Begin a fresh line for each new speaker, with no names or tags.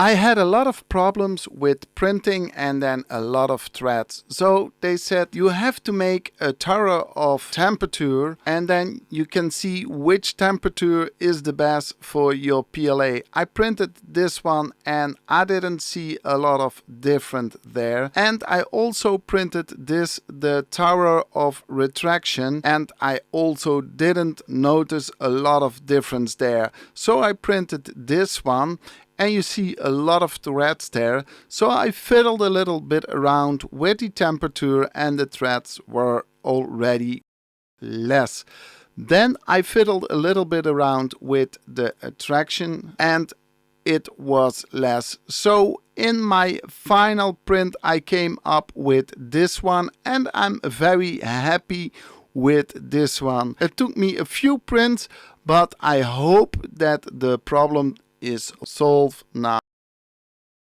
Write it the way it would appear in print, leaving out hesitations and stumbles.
I had a lot of problems with printing and then a lot of threads. So they said you have to make a thorough of temperature and then you can see which temperature is the best for your PLA. I printed this one and I didn't see a lot of difference there. And I also printed this, the tower of retraction, and I also didn't notice a lot of difference there. So I printed this one. And you see a lot of threads there, so I fiddled a little bit around with the temperature and the threads were already less. Then I fiddled a little bit around with the attraction and it was less. So in my final print I came up with this one and I'm very happy with this one. It took me a few prints, but I hope that the problem is solved now.